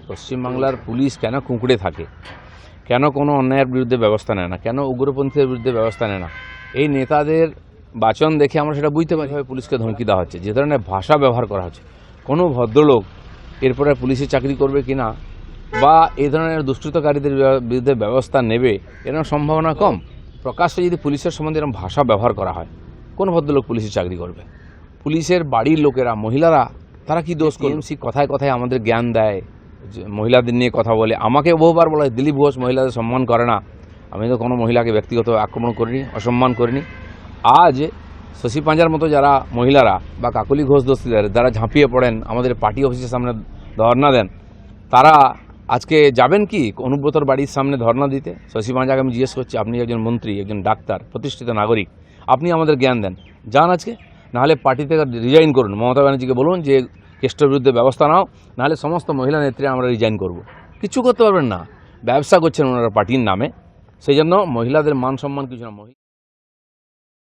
পশ্চিমবাংলার পুলিশ কেন কুঁকড়ে থাকে, কেন কোনো অন্যায়ের বিরুদ্ধে ব্যবস্থা নেয় না, কেন উগ্রপন্থীদের বিরুদ্ধে ব্যবস্থা নেয় না, এই নেতাদের বাচন দেখে আমরা সেটা বুঝতে পারি। পুলিশকে ধমকি দেওয়া হচ্ছে, যে ধরনের ভাষা ব্যবহার করা হচ্ছে, কোনো ভদ্রলোক এরপরে পুলিশে চাকরি করবে কিনা বা এই ধরনের দুষ্কৃতকারীদের বিরুদ্ধে ব্যবস্থা নেবে এরকম সম্ভাবনা কম। প্রকাশ্যে যদি পুলিশের সম্বন্ধে এরকম ভাষা ব্যবহার করা হয়, কোন ভদ্রলোক পুলিশে চাকরি করবে? পুলিশের বাড়ির লোকেরা, মহিলারা, তারা কি দোষ করে? টিএমসি কথায় কথায় আমাদের জ্ঞান দেয়, মহিলাদের নিয়ে কথা বলে। আমাকে বহুবার বলা হয় দিলীপ ঘোষ মহিলাদের সম্মান করে না। আমি তো কোনো মহিলাকে ব্যক্তিগতভাবে আক্রমণ করিনি, অসম্মান করিনি। আজ শশী পাঁজার মতো যারা মহিলারা বা কাকলি ঘোষ দস্তিদার যারা ঝাঁপিয়ে পড়েন, আমাদের পার্টি অফিসের সামনে ধর্ণা দেন, তারা আজকে যাবেন কি অনুব্রতর বাড়ির সামনে ধর্ণা দিতে? শশী পাঁজাকে আমি জিজ্ঞেস করছি, আপনি একজন মন্ত্রী, একজন ডাক্তার, প্রতিষ্ঠিত নাগরিক, আপনি আমাদের জ্ঞান দেন, যান আজকে। নাহলে পার্টি থেকে রিজাইন করুন। মমতা ব্যানার্জিকে বলুন যে কেষ্টর বিরুদ্ধে ব্যবস্থা নাও, নাহলে সমস্ত মহিলা নেত্রী আমরা রিজাইন করব। কিছু করতে পারবেন না, ব্যবসা করছেন ওনারা পার্টির নামে। সেই জন্য মহিলাদের মান সম্মান কিছু না।